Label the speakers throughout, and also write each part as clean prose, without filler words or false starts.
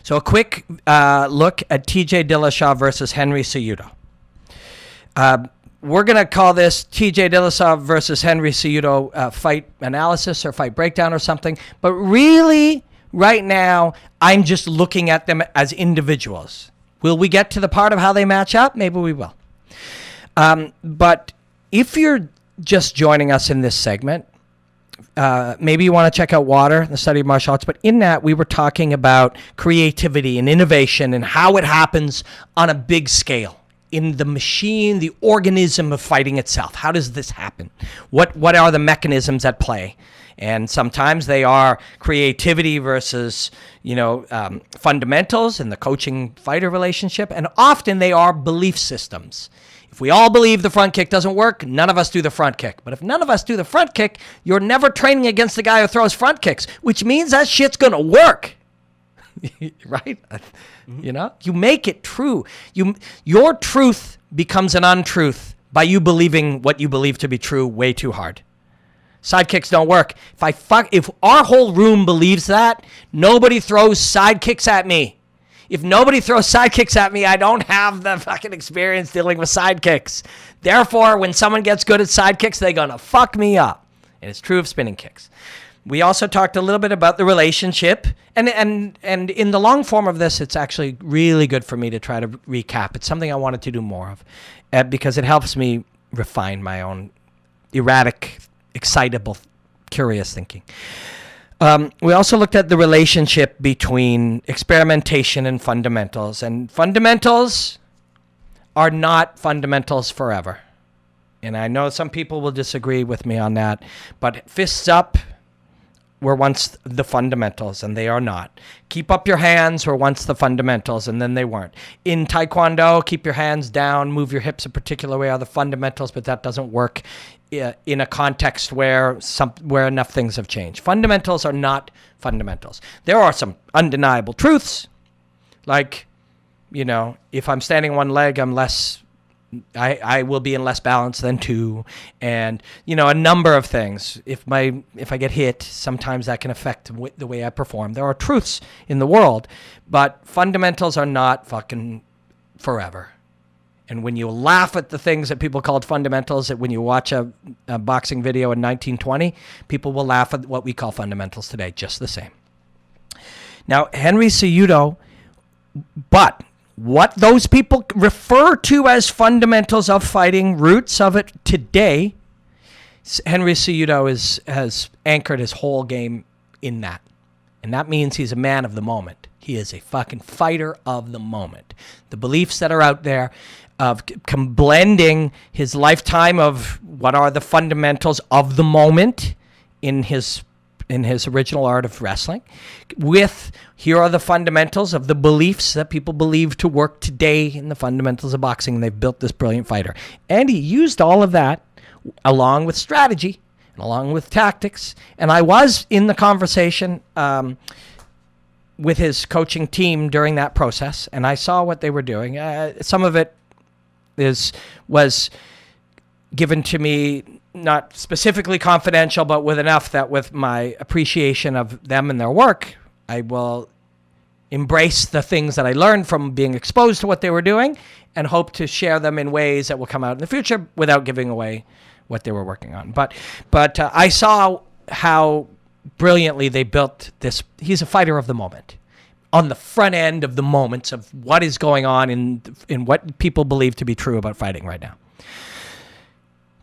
Speaker 1: So a quick look at TJ Dillashaw versus Henry Cejudo. We're going to call this TJ Dillashaw versus Henry Cejudo fight analysis or fight breakdown or something. But really, right now, I'm just looking at them as individuals. Will we get to the part of how they match up? Maybe we will. But if you're just joining us in this segment, maybe you want to check out Water, the study of martial arts. But in that, we were talking about creativity and innovation and how it happens on a big scale. In the machine, the organism of fighting itself. How does this happen? What are the mechanisms at play? And sometimes they are creativity versus, fundamentals in the coaching-fighter relationship. And often they are belief systems. If we all believe the front kick doesn't work, none of us do the front kick. But if none of us do the front kick, you're never training against the guy who throws front kicks, which means that shit's going to work. Right? You make it true. Your truth becomes an untruth by you believing what you believe to be true way too hard. Sidekicks don't work. If our whole room believes that, nobody throws sidekicks at me. If nobody throws sidekicks at me, I don't have the fucking experience dealing with sidekicks. Therefore, when someone gets good at sidekicks, they're gonna fuck me up. And it's true of spinning kicks. We also talked a little bit about the relationship, and in the long form of this, it's actually really good for me to try to recap. It's something I wanted to do more of, because it helps me refine my own erratic, excitable, curious thinking. We also looked at the relationship between experimentation and fundamentals, and fundamentals are not fundamentals forever. And I know some people will disagree with me on that, but fists up were once the fundamentals, and they are not. Keep up your hands were once the fundamentals, and then they weren't. In Taekwondo, keep your hands down, move your hips a particular way are the fundamentals, but that doesn't work in a context where enough things have changed. Fundamentals are not fundamentals. There are some undeniable truths, like, if I'm standing on one leg, I will be in less balance than two, and a number of things. If I get hit, sometimes that can affect the way I perform. There are truths in the world, but fundamentals are not fucking forever. And when you laugh at the things that people called fundamentals, that when you watch a boxing video in 1920, people will laugh at what we call fundamentals today, just the same. Now, Henry Cejudo, but what those people refer to as fundamentals of fighting, roots of it today, Henry Cejudo has anchored his whole game in that. And that means he's a man of the moment. He is a fucking fighter of the moment. The beliefs that are out there of blending his lifetime of what are the fundamentals of the moment in his original art of wrestling, with here are the fundamentals of the beliefs that people believe to work today in the fundamentals of boxing, and they've built this brilliant fighter. And he used all of that along with strategy and along with tactics. And I was in the conversation with his coaching team during that process, and I saw what they were doing. Some of it was given to me, not specifically confidential, but with enough that with my appreciation of them and their work, I will embrace the things that I learned from being exposed to what they were doing and hope to share them in ways that will come out in the future without giving away what they were working on. But I saw how brilliantly they built this. He's a fighter of the moment, on the front end of the moments of what is going on in what people believe to be true about fighting right now.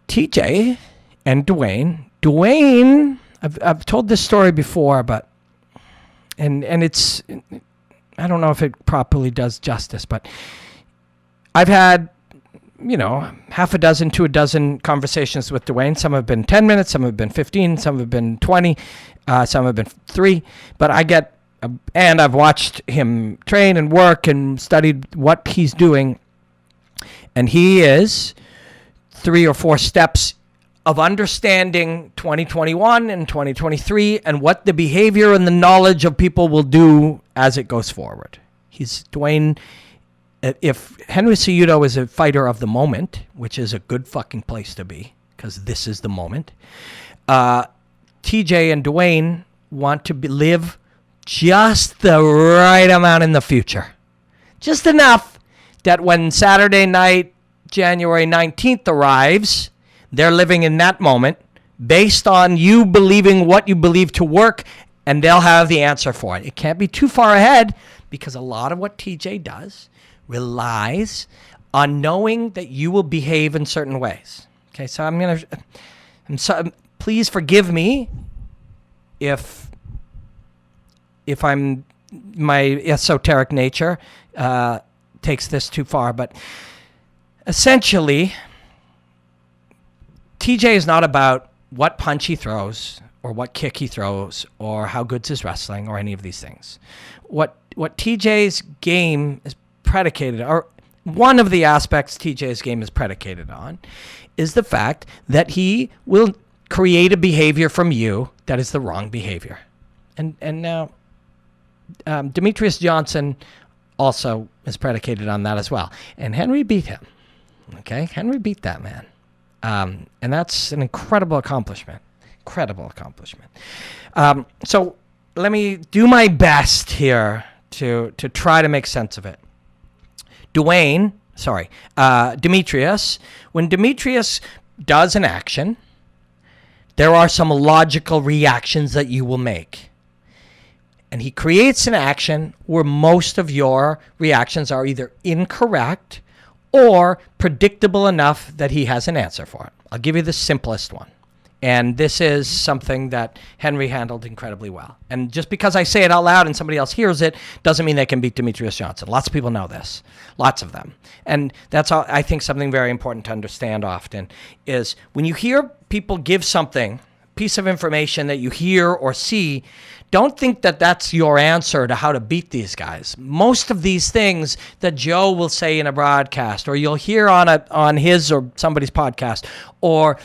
Speaker 1: TJ and Dwayne, I've told this story before, but and it's, I don't know if it properly does justice, but I've had, half a dozen to a dozen conversations with Dwayne. Some have been 10 minutes, some have been 15, some have been 20, some have been 3, but and I've watched him train and work and studied what he's doing, and he is 3 or 4 steps of understanding 2021 and 2023 and what the behavior and the knowledge of people will do as it goes forward. Dwayne, if Henry Cejudo is a fighter of the moment, which is a good fucking place to be, because this is the moment, TJ and Dwayne want to live just the right amount in the future. Just enough that when Saturday night, January 19th arrives, they're living in that moment based on you believing what you believe to work, and they'll have the answer for it. It can't be too far ahead because a lot of what TJ does relies on knowing that you will behave in certain ways. Okay, so please forgive me if my esoteric nature takes this too far, but essentially, TJ is not about what punch he throws or what kick he throws or how good's his wrestling or any of these things. What TJ's game is predicated, or one of the aspects TJ's game is predicated on, is the fact that he will create a behavior from you that is the wrong behavior. And now, Demetrius Johnson also is predicated on that as well. And Henry beat him. Okay? Henry beat that man. And that's an incredible accomplishment. So let me do my best here to try to make sense of it. Demetrius, when Demetrius does an action, there are some logical reactions that you will make. And he creates an action where most of your reactions are either incorrect or predictable enough that he has an answer for it. I'll give you the simplest one. And this is something that Henry handled incredibly well. And just because I say it out loud and somebody else hears it doesn't mean they can beat Demetrius Johnson. Lots of people know this. Lots of them. And that's all, I think, something very important to understand often is when you hear people give something, piece of information that you hear or see, don't think that that's your answer to how to beat these guys. Most of these things that Joe will say in a broadcast, or you'll hear on his or somebody's podcast, or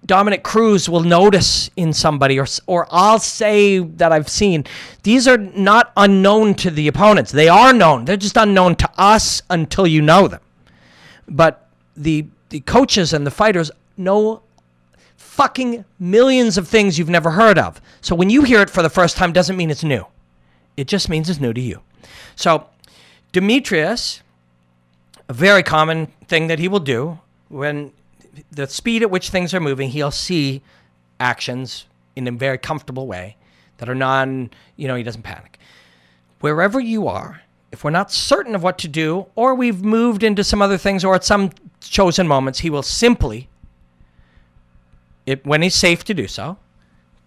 Speaker 1: Dominic Cruz will notice in somebody, or I'll say that I've seen. These are not unknown to the opponents. They are known. They're just unknown to us until you know them. But the coaches and the fighters know fucking millions of things you've never heard of. So when you hear it for the first time, doesn't mean it's new. It just means it's new to you. So Demetrius, a very common thing that he will do, when the speed at which things are moving, he'll see actions in a very comfortable way that are he doesn't panic. Wherever you are, if we're not certain of what to do, or we've moved into some other things, or at some chosen moments, he will simply, when he's safe to do so,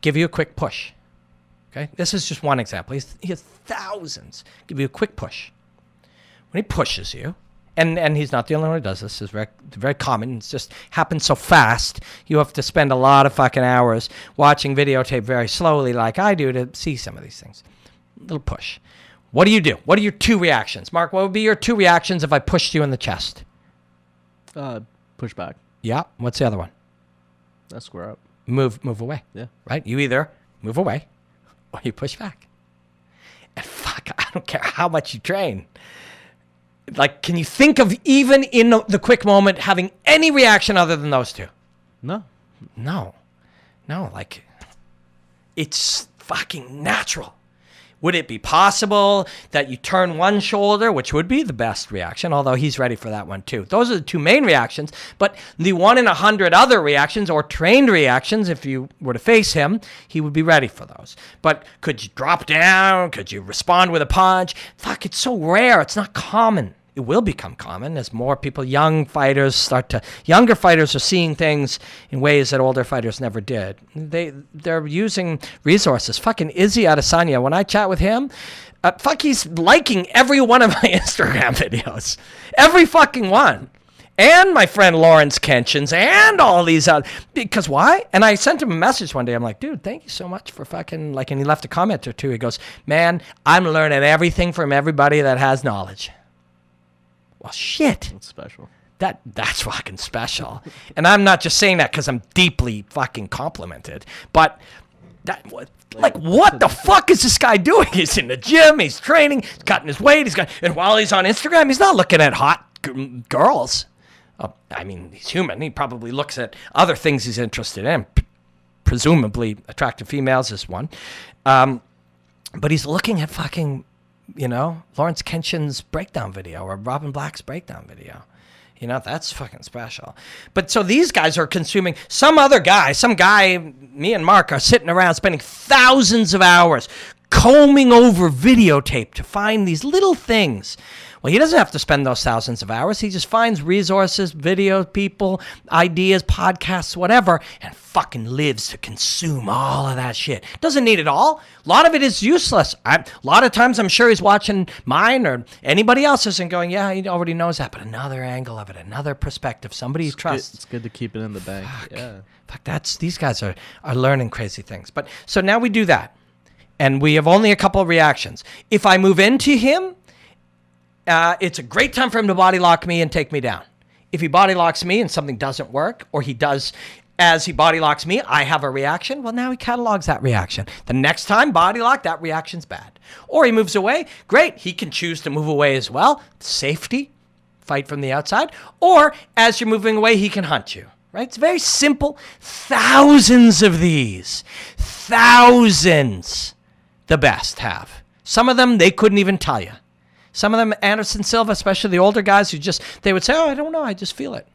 Speaker 1: give you a quick push. Okay? This is just one example. He has thousands. Give you a quick push. When he pushes you, and he's not the only one who does this. It's very common. It just happens so fast. You have to spend a lot of fucking hours watching videotape very slowly like I do to see some of these things. Little push. What do you do? What are your two reactions? Mark, what would be your two reactions if I pushed you in the chest?
Speaker 2: Push back.
Speaker 1: Yeah. What's the other one?
Speaker 2: Square up.
Speaker 1: Move away.
Speaker 2: Yeah.
Speaker 1: Right? You either move away or you push back. And fuck, I don't care how much you train. Like, can you think of even in the quick moment having any reaction other than those two?
Speaker 2: No.
Speaker 1: Like, it's fucking natural. Would it be possible that you turn one shoulder, which would be the best reaction, although he's ready for that one too. Those are the two main reactions, but the 1 in 100 other reactions or trained reactions, if you were to face him, he would be ready for those. But could you drop down? Could you respond with a punch? Fuck, it's so rare. It's not common. It will become common as more people, younger fighters are seeing things in ways that older fighters never did. They're using resources. Fucking Izzy Adesanya, when I chat with him, he's liking every one of my Instagram videos. Every fucking one. And my friend Lawrence Kenshin's and all these other, because why? And I sent him a message one day. I'm like, dude, thank you so much for fucking, and he left a comment or two. He goes, man, I'm learning everything from everybody that has knowledge. Well, shit.
Speaker 2: That's special.
Speaker 1: That's fucking special. And I'm not just saying that because I'm deeply fucking complimented. But what the fuck is this guy doing? He's in the gym. He's training. He's cutting his weight. And while he's on Instagram, he's not looking at hot girls. He's human. He probably looks at other things he's interested in. Presumably attractive females is one. But he's looking at fucking, Lawrence Kenshin's breakdown video or Robin Black's breakdown video. That's fucking special. But so these guys are consuming some guy, me and Mark are sitting around spending thousands of hours combing over videotape to find these little things. Well, he doesn't have to spend those thousands of hours. He just finds resources, video, people, ideas, podcasts, whatever, and fucking lives to consume all of that shit. Doesn't need it all. A lot of it is useless. A lot of times I'm sure he's watching mine or anybody else's and going, yeah, he already knows that, but another angle of it, another perspective, somebody he trusts.
Speaker 2: It's good to keep it in the bank. Yeah.
Speaker 1: These guys are learning crazy things. But so now we do that, and we have only a couple of reactions. If I move into him, it's a great time for him to body lock me and take me down. If he body locks me and something doesn't work, or he does as he body locks me, I have a reaction. Well, now he catalogs that reaction. The next time, body lock, that reaction's bad. Or he moves away. Great. He can choose to move away as well. Safety, fight from the outside. Or as you're moving away, he can hunt you. Right? It's very simple. Thousands of these. Thousands. The best have. Some of them, they couldn't even tell you. Some of them, Anderson Silva, especially the older guys they would say, oh, I don't know, I just feel it.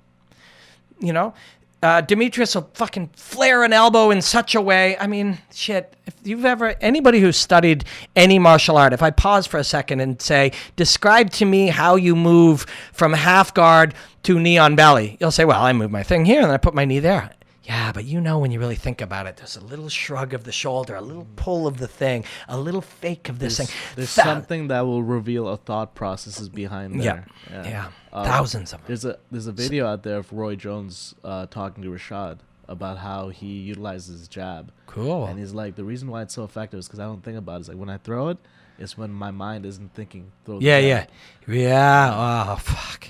Speaker 1: Demetrius will fucking flare an elbow in such a way. I mean, shit, if you've anybody who's studied any martial art, if I pause for a second and say, describe to me how you move from half guard to knee on belly, you'll say, well, I move my thing here and then I put my knee there. Yeah, but when you really think about it, there's a little shrug of the shoulder, a little pull of the thing, a little fake of this thing.
Speaker 2: There's something that will reveal a thought processes behind there.
Speaker 1: Yeah. Thousands of them.
Speaker 2: There's a video out there of Roy Jones talking to Rashad about how he utilizes his jab.
Speaker 1: Cool.
Speaker 2: And he's like, the reason why it's so effective is because I don't think about it. It's like when I throw it, it's when my mind isn't thinking.
Speaker 1: Yeah. Oh, fuck.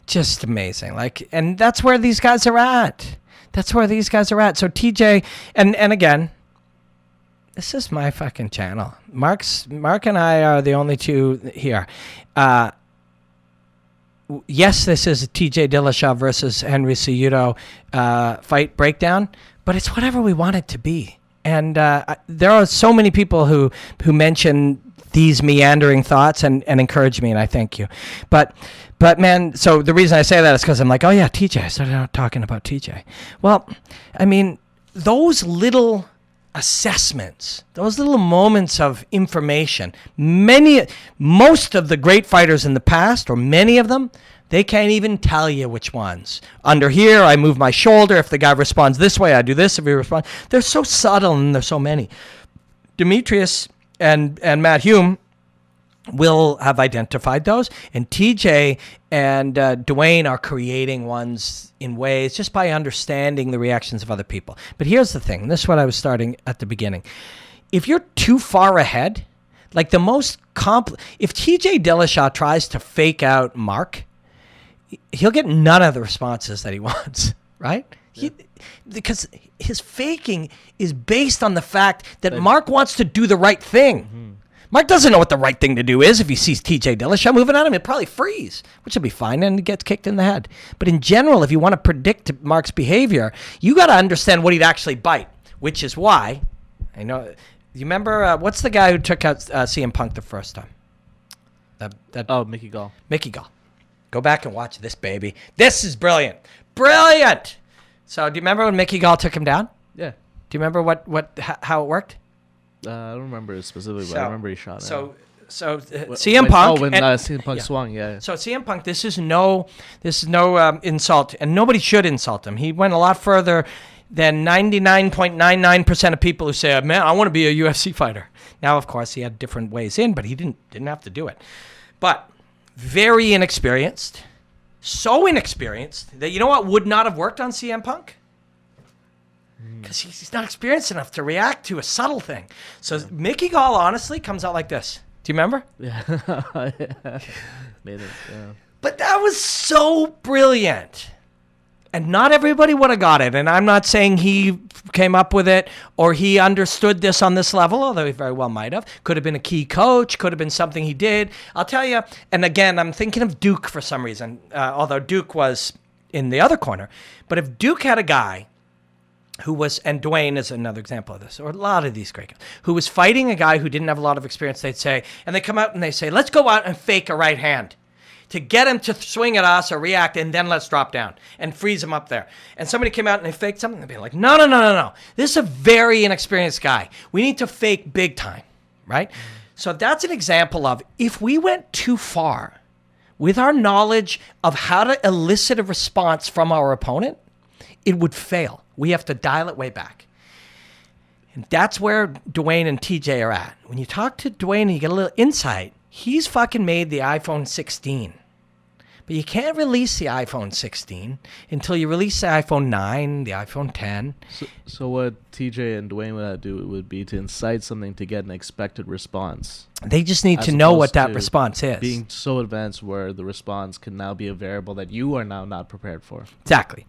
Speaker 1: Just amazing. And that's where these guys are at. So TJ, and again, this is my fucking channel. Mark and I are the only two here. Yes, this is a TJ Dillashaw versus Henry Cejudo fight breakdown, but it's whatever we want it to be. And there are so many people who mention these meandering thoughts and encourage me, and I thank you. But man, so the reason I say that is because I'm like, oh yeah, TJ. I started out talking about TJ. Well, I mean, those little assessments, those little moments of information, most of the great fighters in the past, or many of them, they can't even tell you which ones. Under here, I move my shoulder. If the guy responds this way, I do this. If he responds, they're so subtle and there's so many. Demetrius and Matt Hume will have identified those, and TJ and Dwayne are creating ones in ways just by understanding the reactions of other people. But here's the thing, this is what I was starting at the beginning. If you're too far ahead, like if TJ Dillashaw tries to fake out Mark, he'll get none of the responses that he wants, right? Yeah. Because his faking is based on the fact that Mark wants to do the right thing. Mm-hmm. Mark doesn't know what the right thing to do is. If he sees TJ Dillashaw moving at him, he'll probably freeze, which will be fine, and he gets kicked in the head. But in general, if you want to predict Mark's behavior, you got to understand what he'd actually bite, which is why, I know, you remember, what's the guy who took out CM Punk the first time?
Speaker 2: Mickey Gall.
Speaker 1: Mickey Gall. Go back and watch this, baby. This is brilliant. Brilliant! So do you remember when Mickey Gall took him down?
Speaker 2: Yeah.
Speaker 1: Do you remember how it worked?
Speaker 2: I don't remember it specifically, but I remember he shot him.
Speaker 1: So CM Punk.
Speaker 2: When CM Punk swung, yeah.
Speaker 1: So CM Punk, this is no insult, and nobody should insult him. He went a lot further than 99.99% of people who say, "Man, I want to be a UFC fighter." Now, of course, he had different ways in, but he didn't have to do it. But very inexperienced, so inexperienced that what would not have worked on CM Punk. Because he's not experienced enough to react to a subtle thing. So Mickey Gall honestly comes out like this. Do you remember?
Speaker 2: Yeah. Made it, yeah.
Speaker 1: But that was so brilliant. And not everybody would have got it. And I'm not saying he came up with it or he understood this on this level, although he very well might have. Could have been a key coach. Could have been something he did. I'll tell you, and again, I'm thinking of Duke for some reason, although Duke was in the other corner. But if Duke had a guy who was, and Dwayne is another example of this, or a lot of these great guys, who was fighting a guy who didn't have a lot of experience, they'd say, and they come out and they say, let's go out and fake a right hand to get him to swing at us or react, and then let's drop down and freeze him up there. And somebody came out and they faked something, they'd be like, no. This is a very inexperienced guy. We need to fake big time, right? So that's an example of, if we went too far with our knowledge of how to elicit a response from our opponent, it would fail. We have to dial it way back. And that's where Dwayne and TJ are at. When you talk to Dwayne and you get a little insight, he's fucking made the iPhone 16. But you can't release the iPhone 16 until you release the iPhone 9, the iPhone 10.
Speaker 2: So what TJ and Dwayne would do would be to incite something to get an expected response.
Speaker 1: They just need to know what that response is.
Speaker 2: Being so advanced where the response can now be a variable that you are now not prepared for.
Speaker 1: Exactly.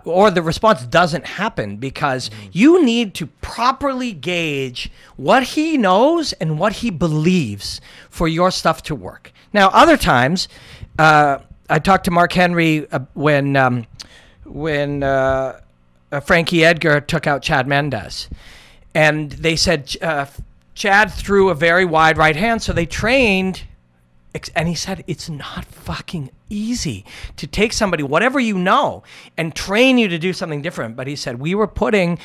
Speaker 1: Or the response doesn't happen because you need to properly gauge what he knows and what he believes for your stuff to work. Now, other times, I talked to Mark Henry when Frankie Edgar took out Chad Mendes. And they said Chad threw a very wide right hand, so they trained. And he said, it's not fucking easy to take somebody, whatever you know, and train you to do something different. But he said, we were putting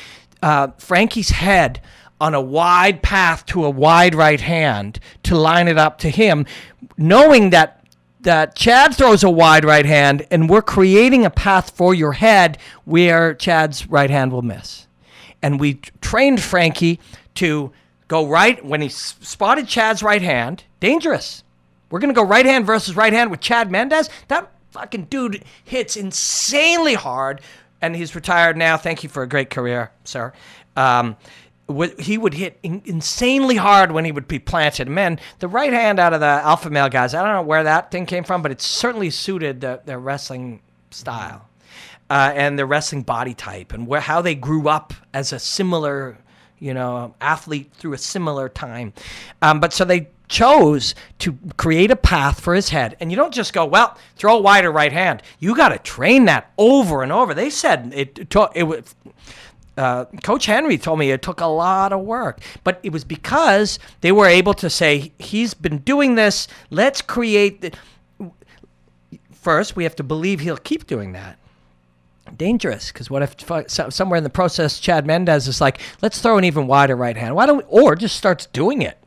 Speaker 1: Frankie's head on a wide path to a wide right hand to line it up to him, knowing that Chad throws a wide right hand, and we're creating a path for your head where Chad's right hand will miss. And we trained Frankie to go right when he spotted Chad's right hand. Dangerous. We're going to go right hand versus right hand with Chad Mendes. That fucking dude hits insanely hard, and he's retired now. Thank you for a great career, sir. He would hit insanely hard when he would be planted. Man, the right hand out of the alpha male guys, I don't know where that thing came from, but it certainly suited their wrestling style and their wrestling body type, and how they grew up as a similar, athlete through a similar time. But so they chose to create a path for his head. And you don't just go, well, throw a wider right hand. You got to train that over and over. They said it was... Coach Henry told me it took a lot of work, but it was because they were able to say, he's been doing this. Let's create first, we have to believe he'll keep doing that. Dangerous, because what if somewhere in the process, Chad Mendes is like, let's throw an even wider right hand. Why don't we, or just starts doing it.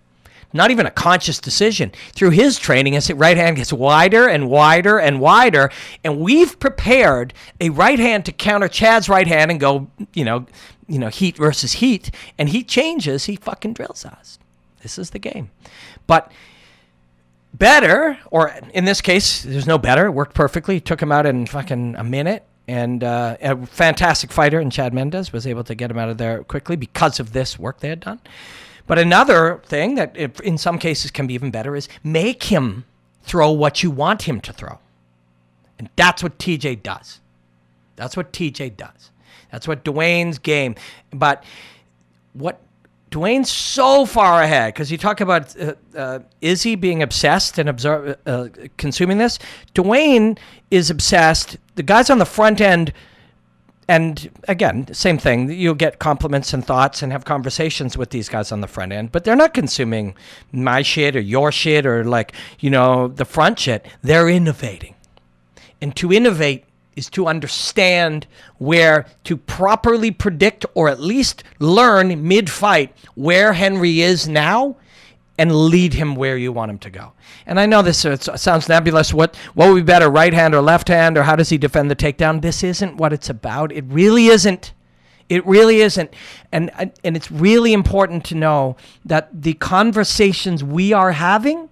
Speaker 1: Not even a conscious decision. Through his training, his right hand gets wider and wider and wider, and we've prepared a right hand to counter Chad's right hand and go, heat versus heat, and he changes, he fucking drills us. This is the game. But better, or in this case, there's no better. It worked perfectly. It took him out in fucking a minute, and a fantastic fighter in Chad Mendes was able to get him out of there quickly because of this work they had done. But another thing that in some cases can be even better is make him throw what you want him to throw. And that's what TJ does. That's what Dwayne's game. But what Dwayne's so far ahead, because you talk about Izzy being obsessed and consuming this. Dwayne is obsessed. The guys on the front end, and again, same thing. You'll get compliments and thoughts and have conversations with these guys on the front end, but they're not consuming my shit or your shit or the front shit. They're innovating. And to innovate is to understand where to properly predict or at least learn mid-fight where Henry is now and lead him where you want him to go. And I know this sounds nebulous. What would be better, right hand or left hand, or how does he defend the takedown? This isn't what it's about. It really isn't. It really isn't. And it's really important to know that the conversations we are having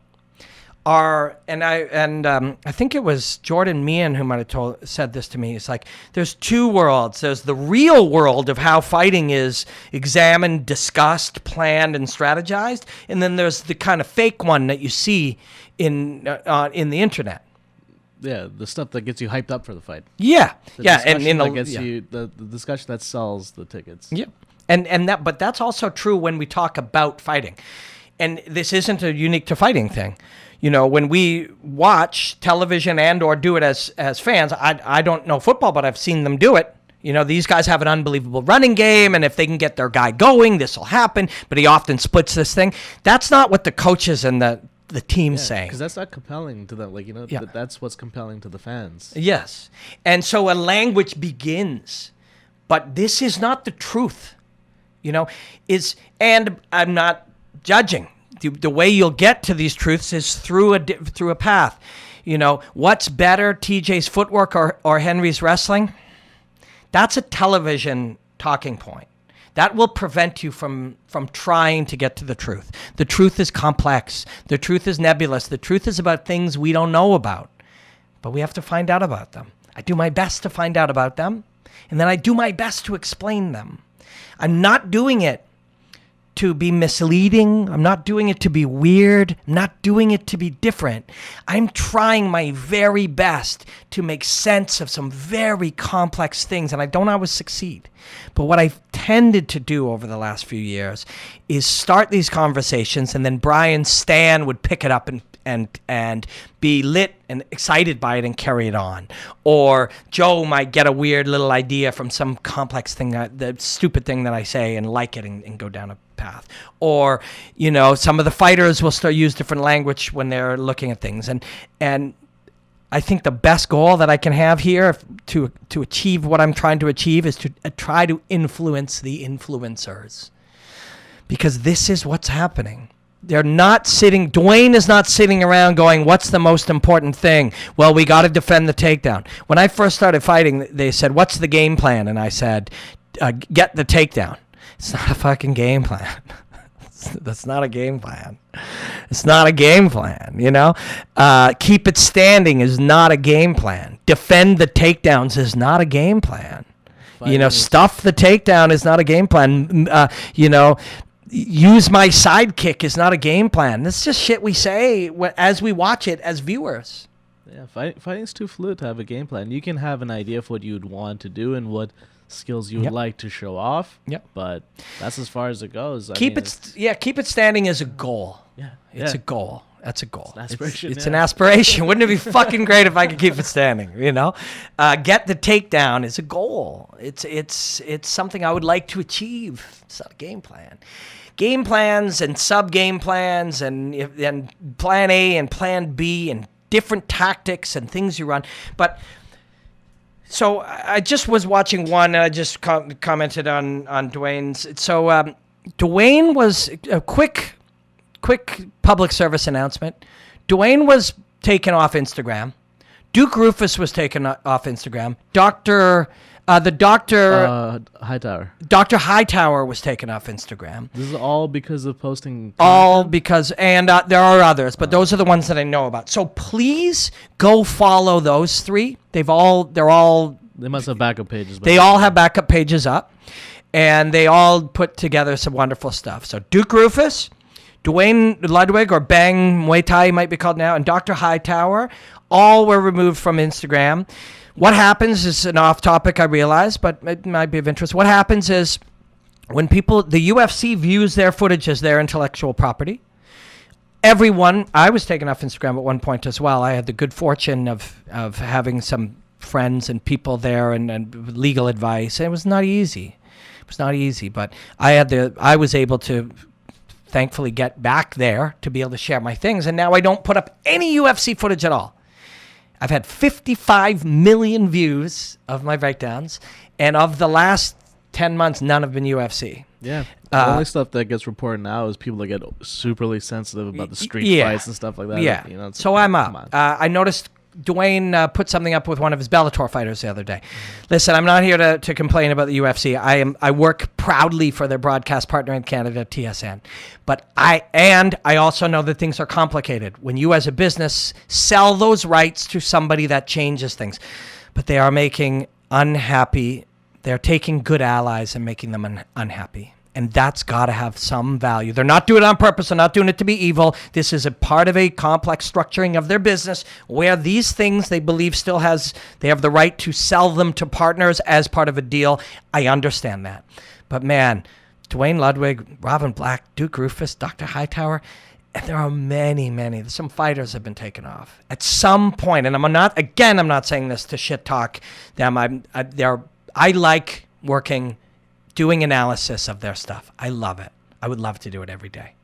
Speaker 1: are, I think it was Jordan Meehan who might have said this to me. It's like there's two worlds. There's the real world of how fighting is examined, discussed, planned, and strategized, and then there's the kind of fake one that you see in the internet.
Speaker 2: Yeah, the stuff that gets you hyped up for the fight.
Speaker 1: Yeah,
Speaker 2: the discussion that sells the tickets.
Speaker 1: Yeah, but that's also true when we talk about fighting, and this isn't a unique to fighting thing. When we watch television and or do it as fans, I don't know football, but I've seen them do it. You know, these guys have an unbelievable running game, and if they can get their guy going, this will happen. But he often splits this thing. That's not what the coaches and the team saying.
Speaker 2: Because that's not compelling to them. Like, you know, that's what's compelling to the fans.
Speaker 1: Yes. And so a language begins. But this is not the truth. You know, and I'm not judging. The way you'll get to these truths is through a path. You know, what's better, TJ's footwork or Henry's wrestling? That's a television talking point. That will prevent you from trying to get to the truth. The truth is complex. The truth is nebulous. The truth is about things we don't know about. But we have to find out about them. I do my best to find out about them, and then I do my best to explain them. I'm not doing it to be misleading. I'm not doing it to be weird. I'm not doing it to be different. I'm trying my very best to make sense of some very complex things, and I don't always succeed. But what I've tended to do over the last few years is start these conversations, and then Brian Stan would pick it up and be lit and excited by it and carry it on. Or Joe might get a weird little idea from some complex thing, the stupid thing that I say, and like it and go down a path. Or, you know, some of the fighters will start use different language when they're looking at things. And I think the best goal that I can have here to achieve what I'm trying to achieve is to try to influence the influencers. Because this is what's happening. They're not sitting, Dwayne is not sitting around going, what's the most important thing? Well, we got to defend the takedown. When I first started fighting, they said, what's the game plan? And I said, get the takedown. It's not a fucking game plan. That's not a game plan. It's not a game plan, you know? Keep it standing is not a game plan. Defend the takedowns is not a game plan. You know, stuff the takedown is not a game plan. You know, use my sidekick is not a game plan. This is just shit we say as we watch it as viewers.
Speaker 2: Yeah, fighting's too fluid to have a game plan. You can have an idea of what you'd want to do and what skills you would like to show off.
Speaker 1: Yep.
Speaker 2: But that's as far as it goes.
Speaker 1: Keep it standing is a goal.
Speaker 2: Yeah.
Speaker 1: It's a goal. That's a goal.
Speaker 2: It's an aspiration.
Speaker 1: It's an aspiration. Wouldn't it be fucking great if I could keep it standing? You know, get the takedown is a goal. It's something I would like to achieve. It's not a game plan. Game plans and sub-game plans and plan A and plan B and different tactics and things you run. But so I just was watching one and I just commented on Dwayne's. So Dwayne was a quick public service announcement. Dwayne was taken off Instagram. Duke Rufus was taken off Instagram.
Speaker 2: Hightower.
Speaker 1: Dr. Hightower was taken off Instagram.
Speaker 2: This is all because of posting content?
Speaker 1: All because, and there are others, but those are the ones that I know about. So please go follow those three. They
Speaker 2: must have backup pages.
Speaker 1: They all have backup pages up, and they all put together some wonderful stuff. So Duke Rufus, Dwayne Ludwig, or Bang Muay Thai might be called now, and Dr. Hightower, all were removed from Instagram. What happens is an off topic, I realize, but it might be of interest. What happens is when the UFC views their footage as their intellectual property, I was taken off Instagram at one point as well. I had the good fortune of having some friends and people there and legal advice. And it was not easy. But I was able to thankfully get back there to be able to share my things. And now I don't put up any UFC footage at all. I've had 55 million views of my breakdowns, and of the last 10 months, none have been UFC.
Speaker 2: Yeah. The only stuff that gets reported now is people that get superly sensitive about the street fights and stuff like that.
Speaker 1: Yeah.
Speaker 2: You know,
Speaker 1: so I'm up. I noticed Dwayne put something up with one of his Bellator fighters the other day. Listen, I'm not here to complain about the UFC. I work proudly for their broadcast partner in Canada, TSN. But I also know that things are complicated when you as a business sell those rights to somebody that changes things. But they are making unhappy. They're taking good allies and making them unhappy. And that's got to have some value. They're not doing it on purpose. They're not doing it to be evil. This is a part of a complex structuring of their business where these things they believe they have the right to sell them to partners as part of a deal. I understand that. But man, Dwayne Ludwig, Robin Black, Duke Rufus, Dr. Hightower, and there are many. Some fighters have been taken off at some point. And I'm not saying this to shit talk them. They're I like doing analysis of their stuff. I love it. I would love to do it every day.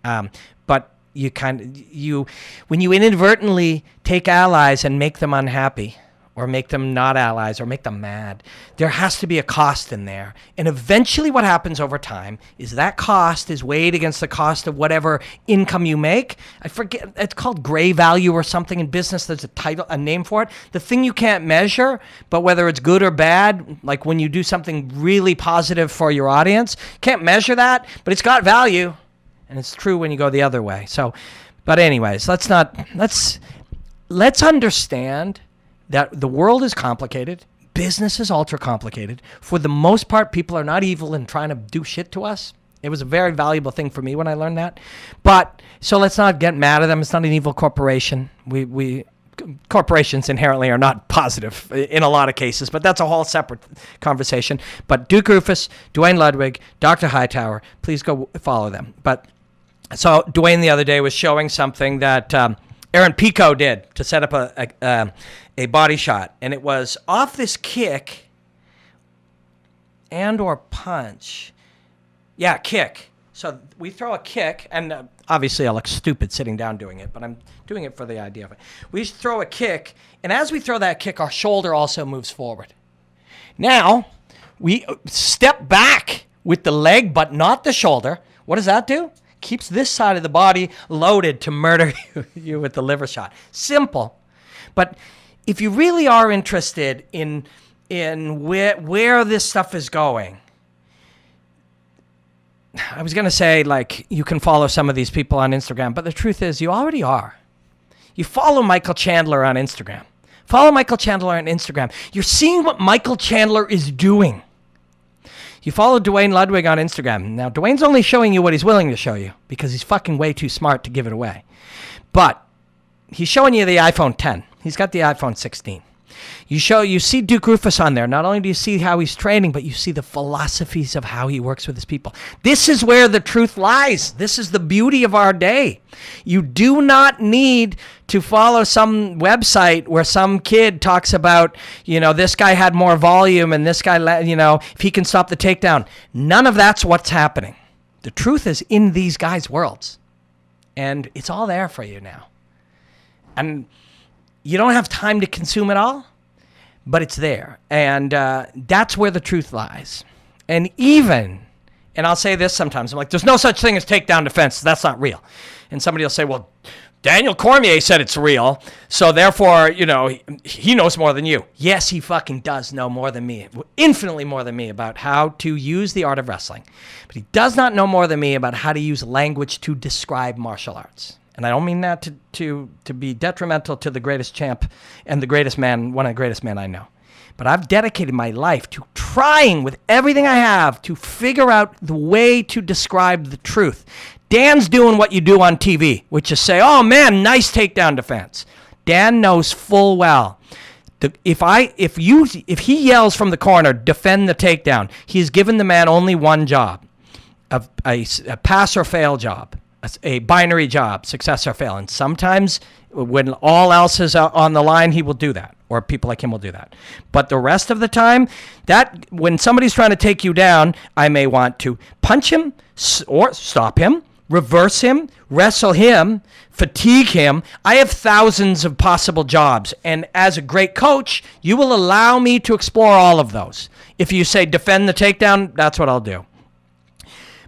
Speaker 1: But when you inadvertently take allies and make them unhappy, or make them not allies, or make them mad, there has to be a cost in there. And eventually what happens over time is that cost is weighed against the cost of whatever income you make. I forget, it's called gray value or something in business. There's a name for it. The thing you can't measure, but whether it's good or bad, like when you do something really positive for your audience, can't measure that, but it's got value. And it's true when you go the other way. So, but anyways, let's understand that the world is complicated. Business is ultra complicated. For the most part, people are not evil and trying to do shit to us. It was a very valuable thing for me when I learned that. But so let's not get mad at them. It's not an evil corporation. Corporations inherently are not positive in a lot of cases, but that's a whole separate conversation. But Duke Rufus, Dwayne Ludwig, Dr. Hightower, please go follow them. But so Dwayne the other day was showing something that Aaron Pico did to set up a body shot, and it was off this kick and or punch. Yeah, kick. So we throw a kick, and obviously I look stupid sitting down doing it, but I'm doing it for the idea of it. We throw a kick, and as we throw that kick, our shoulder also moves forward. Now, we step back with the leg, but not the shoulder. What does that do? Keeps this side of the body loaded to murder you with the liver shot. Simple. But if you really are interested in where this stuff is going, I was going to say, like, you can follow some of these people on Instagram, but the truth is you already are. You follow Michael Chandler on Instagram. Follow Michael Chandler on Instagram. You're seeing what Michael Chandler is doing. You follow Dwayne Ludwig on Instagram. Now, Dwayne's only showing you what he's willing to show you because he's fucking way too smart to give it away. But he's showing you the iPhone 10. He's got the iPhone 16. You see Duke Rufus on there. Not only do you see how he's training, but you see the philosophies of how he works with his people. This is where the truth lies. This is the beauty of our day. You do not need to follow some website where some kid talks about, this guy had more volume and this guy, if he can stop the takedown. None of that's what's happening. The truth is in these guys' worlds. And it's all there for you now. And you don't have time to consume it all, but it's there. And that's where the truth lies. And I'll say this sometimes, I'm like, there's no such thing as takedown defense. That's not real. And somebody will say, well, Daniel Cormier said it's real, so therefore, he knows more than you. Yes, he fucking does know more than me, infinitely more than me about how to use the art of wrestling. But he does not know more than me about how to use language to describe martial arts. And I don't mean that to be detrimental to the greatest champ and the greatest man, one of the greatest men I know. But I've dedicated my life to trying with everything I have to figure out the way to describe the truth. Dan's doing what you do on TV, which is say, oh man, nice takedown defense. Dan knows full well. If he yells from the corner, defend the takedown, he's given the man only one job, a pass or fail job. A binary job, success or fail. And sometimes when all else is on the line, he will do that, or people like him will do that. But the rest of the time, that when somebody's trying to take you down, I may want to punch him or stop him, reverse him, wrestle him, fatigue him. I have thousands of possible jobs. And as a great coach, you will allow me to explore all of those. If you say defend the takedown, that's what I'll do.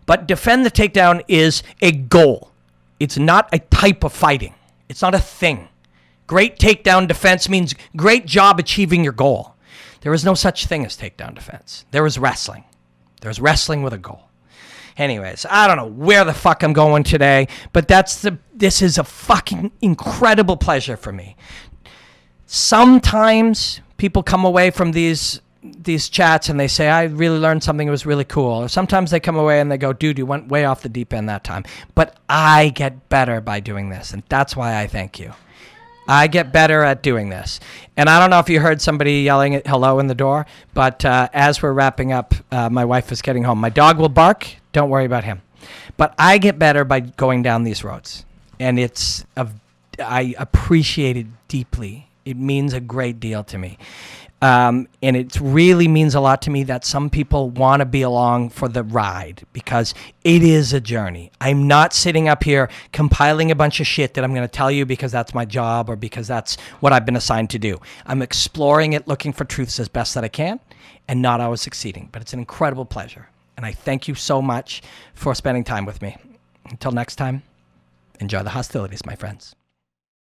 Speaker 1: But defend the takedown is a goal. It's not a type of fighting. It's not a thing. Great takedown defense means great job achieving your goal. There is no such thing as takedown defense. There is wrestling. There's wrestling with a goal. Anyways, I don't know where the fuck I'm going today, but this is a fucking incredible pleasure for me. Sometimes people come away from these chats and they say, I really learned something that was really cool. Or sometimes they come away and they go, dude, you went way off the deep end that time. But I get better by doing this, and that's why I thank you. I get better at doing this. And I don't know if you heard somebody yelling at hello in the door, but as we're wrapping up, my wife is getting home. My dog will bark. Don't worry about him. But I get better by going down these roads. And I appreciate it deeply. It means a great deal to me. And it really means a lot to me that some people want to be along for the ride, because it is a journey. I'm not sitting up here compiling a bunch of shit that I'm going to tell you because that's my job or because that's what I've been assigned to do. I'm exploring it, looking for truths as best that I can, and not always succeeding. But it's an incredible pleasure. And I thank you so much for spending time with me. Until next time, enjoy the hostilities, my friends.